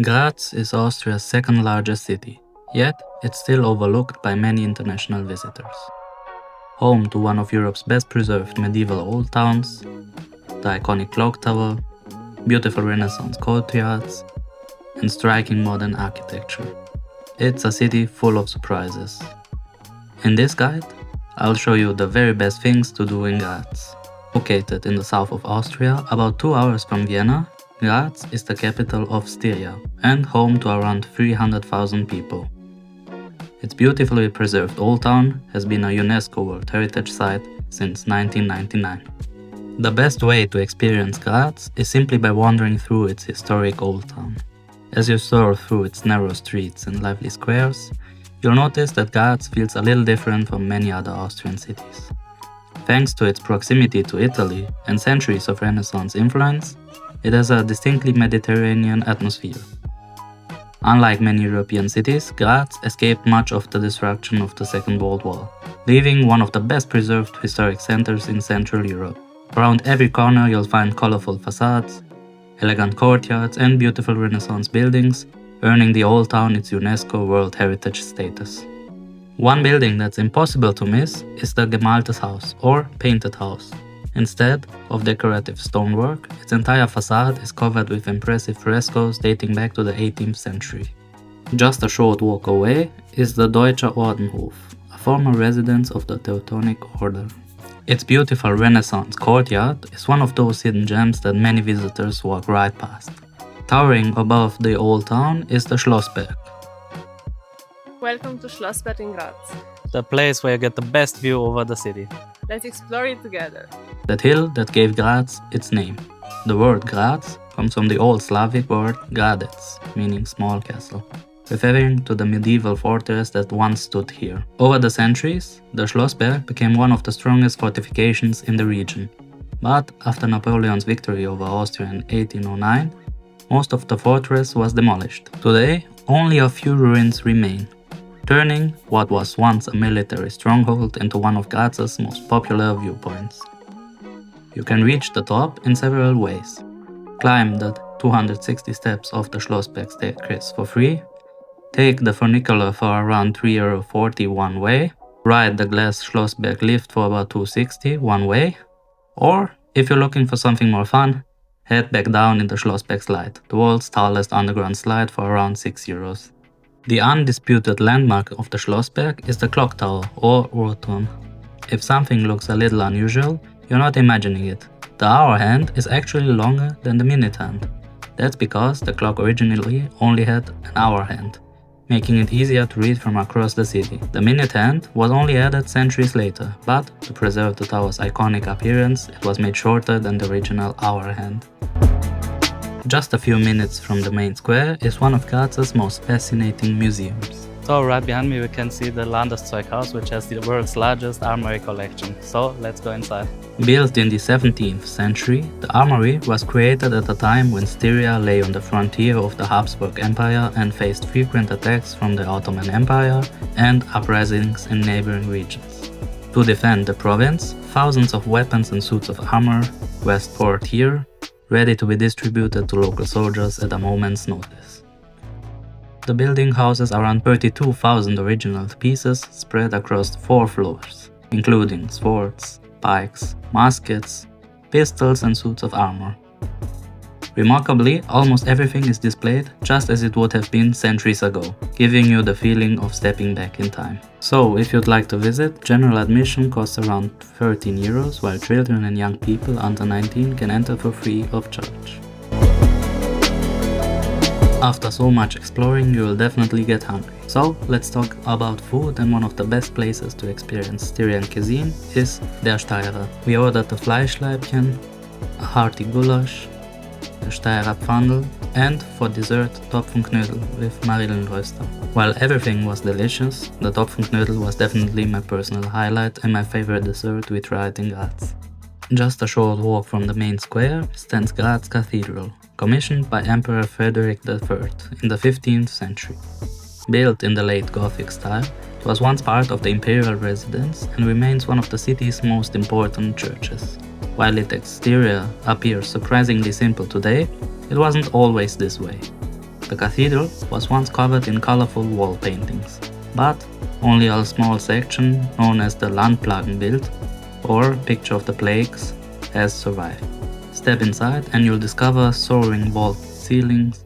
Graz is Austria's second largest city, yet it's still overlooked by many international visitors. Home to one of Europe's best preserved medieval old towns, the iconic clock tower, beautiful Renaissance courtyards, and striking modern architecture. It's a city full of surprises. In this guide, I'll show you the very best things to do in Graz. Located in the south of Austria, about 2 hours from Vienna, Graz is the capital of Styria and home to around 300,000 people. Its beautifully preserved Old Town has been a UNESCO World Heritage Site since 1999. The best way to experience Graz is simply by wandering through its historic Old Town. As you stroll through its narrow streets and lively squares, you'll notice that Graz feels a little different from many other Austrian cities. Thanks to its proximity to Italy and centuries of Renaissance influence, it has a distinctly Mediterranean atmosphere. Unlike many European cities, Graz escaped much of the destruction of the Second World War, leaving one of the best preserved historic centers in Central Europe. Around every corner you'll find colorful facades, elegant courtyards and beautiful Renaissance buildings, earning the Old Town its UNESCO World Heritage status. One building that's impossible to miss is the Gemaltes Haus, or Painted House. Instead of decorative stonework, its entire facade is covered with impressive frescoes dating back to the 18th century. Just a short walk away is the Deutscher Ordenhof, a former residence of the Teutonic Order. Its beautiful Renaissance courtyard is one of those hidden gems that many visitors walk right past. Towering above the Old Town is the Schlossberg. Welcome to Schlossberg in Graz. The place where you get the best view over the city. Let's explore it together. That hill that gave Graz its name. The word Graz comes from the old Slavic word Gradec, meaning small castle, referring to the medieval fortress that once stood here. Over the centuries, the Schlossberg became one of the strongest fortifications in the region. But after Napoleon's victory over Austria in 1809, most of the fortress was demolished. Today, only a few ruins remain, turning what was once a military stronghold into one of Graz's most popular viewpoints. You can reach the top in several ways. Climb the 260 steps of the Schlossberg staircase for free, take the funicular for around €3.40 one way, ride the glass Schlossberg lift for about €2.60 one way, or, if you're looking for something more fun, head back down in the Schlossberg slide, the world's tallest underground slide for around €6. The undisputed landmark of the Schlossberg is the clock tower, or Uhrturm. If something looks a little unusual, you're not imagining it. The hour hand is actually longer than the minute hand. That's because the clock originally only had an hour hand, making it easier to read from across the city. The minute hand was only added centuries later, but to preserve the tower's iconic appearance, it was made shorter than the original hour hand. Just a few minutes from the main square is one of Graz's most fascinating museums. So right behind me we can see the Landeszeughaus, which has the world's largest armoury collection. So let's go inside. Built in the 17th century, the armoury was created at a time when Styria lay on the frontier of the Habsburg Empire and faced frequent attacks from the Ottoman Empire and uprisings in neighboring regions. To defend the province, thousands of weapons and suits of armor were stored here, ready to be distributed to local soldiers at a moment's notice. The building houses around 32,000 original pieces spread across 4 floors, including swords, pikes, muskets, pistols and suits of armor. Remarkably, almost everything is displayed just as it would have been centuries ago, giving you the feeling of stepping back in time. So, if you'd like to visit, general admission costs around €13, while children and young people under 19 can enter for free of charge. After so much exploring, you will definitely get hungry. So, let's talk about food, and one of the best places to experience Styrian cuisine is der Steirer. We ordered a Fleischleibchen, a hearty goulash, a Steirer Pfannel, and for dessert Topfenknödel with Marillenröster. While everything was delicious, the Topfenknödel was definitely my personal highlight and my favorite dessert we tried in Graz. Just a short walk from the main square stands Graz Cathedral, commissioned by Emperor Frederick III in the 15th century. Built in the late Gothic style, it was once part of the imperial residence and remains one of the city's most important churches. While its exterior appears surprisingly simple today, it wasn't always this way. The cathedral was once covered in colorful wall paintings, but only a small section, known as the Landplagenbild, or Picture of the Plagues, has survived. Step inside and you'll discover soaring vaulted ceilings,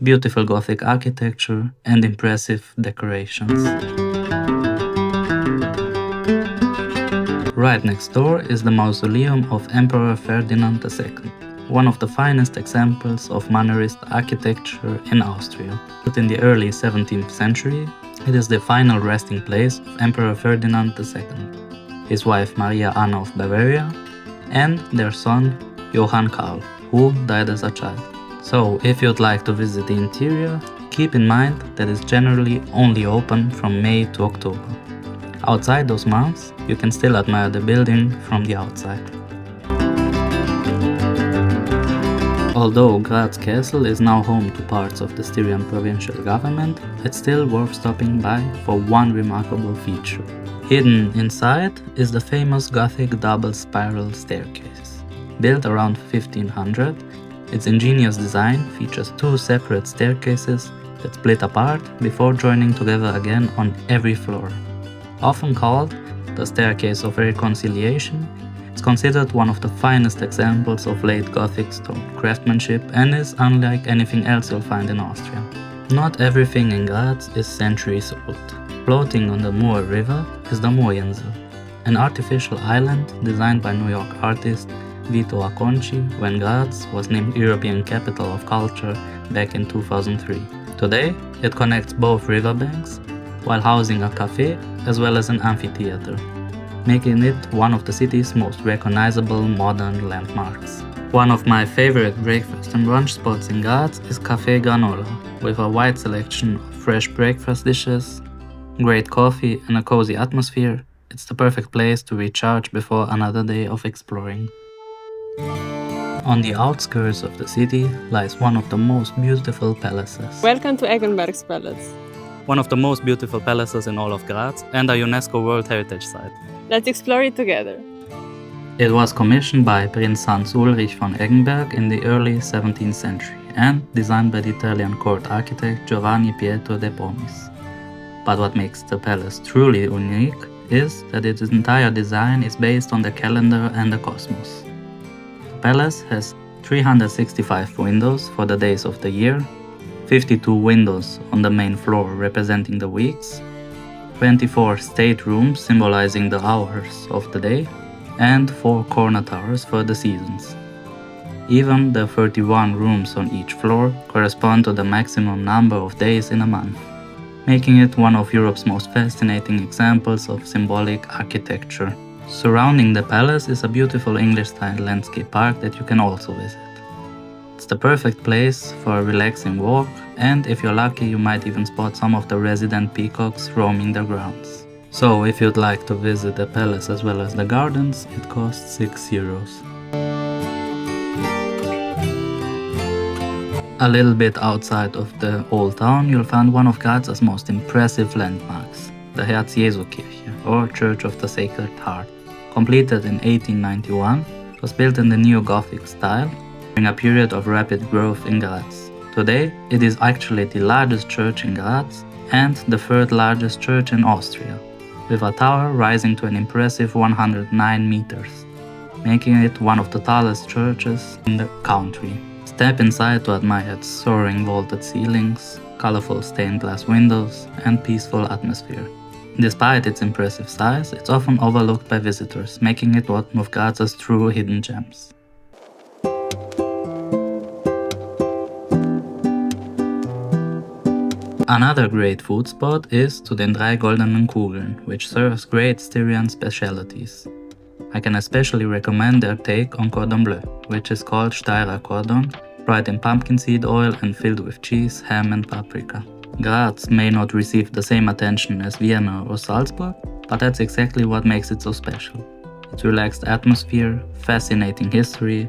beautiful Gothic architecture, and impressive decorations. Right next door is the Mausoleum of Emperor Ferdinand II, one of the finest examples of Mannerist architecture in Austria. Built in the early 17th century, it is the final resting place of Emperor Ferdinand II, his wife Maria Anna of Bavaria, and their son Johann Karl, who died as a child. So, if you'd like to visit the interior, keep in mind that it's generally only open from May to October. Outside those months, you can still admire the building from the outside. Although Graz Castle is now home to parts of the Styrian provincial government, it's still worth stopping by for one remarkable feature. Hidden inside is the famous Gothic double spiral staircase. Built around 1500, its ingenious design features two separate staircases that split apart before joining together again on every floor. Often called the Staircase of Reconciliation, it's considered one of the finest examples of late Gothic stone craftsmanship and is unlike anything else you'll find in Austria. Not everything in Graz is centuries old. Floating on the Mur River is the Murinsel, an artificial island designed by New York artist Vito Acconci when Graz was named European Capital of Culture back in 2003. Today, it connects both riverbanks while housing a cafe as well as an amphitheater, making it one of the city's most recognizable modern landmarks. One of my favorite breakfast and brunch spots in Graz is Café Granola, with a wide selection of fresh breakfast dishes, great coffee and a cozy atmosphere. It's the perfect place to recharge before another day of exploring. On the outskirts of the city lies one of the most beautiful palaces. Welcome to Eggenberg Palace. One of the most beautiful palaces in all of Graz and a UNESCO World Heritage Site. Let's explore it together. It was commissioned by Prince Hans Ulrich von Eggenberg in the early 17th century and designed by the Italian court architect Giovanni Pietro de Pomis. But what makes the palace truly unique is that its entire design is based on the calendar and the cosmos. The palace has 365 windows for the days of the year, 52 windows on the main floor representing the weeks, 24 staterooms symbolizing the hours of the day, and 4 corner towers for the seasons. Even the 31 rooms on each floor correspond to the maximum number of days in a month, making it one of Europe's most fascinating examples of symbolic architecture. Surrounding the palace is a beautiful English-style landscape park that you can also visit. It's the perfect place for a relaxing walk, and if you're lucky you might even spot some of the resident peacocks roaming the grounds. So if you'd like to visit the palace as well as the gardens, it costs €6. A little bit outside of the Old Town you'll find one of Graz's most impressive landmarks, the Herz Jesu Kirche, or Church of the Sacred Heart. Completed in 1891, it was built in the neo-Gothic style during a period of rapid growth in Graz. Today, it is actually the largest church in Graz and the third largest church in Austria, with a tower rising to an impressive 109 meters, making it one of the tallest churches in the country. Step inside to admire its soaring vaulted ceilings, colorful stained glass windows, and peaceful atmosphere. Despite its impressive size, it's often overlooked by visitors, making it one of Graz's true hidden gems. Another great food spot is zu den 3 goldenen Kugeln, which serves great Styrian specialties. I can especially recommend their take on cordon bleu, which is called Steirer cordon, fried in pumpkin seed oil and filled with cheese, ham and paprika. Graz may not receive the same attention as Vienna or Salzburg, but that's exactly what makes it so special. Its relaxed atmosphere, fascinating history,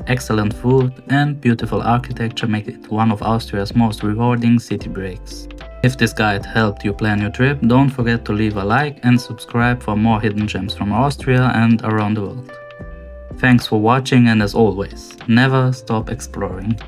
excellent food and beautiful architecture make it one of Austria's most rewarding city breaks. If this guide helped you plan your trip, don't forget to leave a like and subscribe for more hidden gems from Austria and around the world. Thanks for watching, and as always, never stop exploring.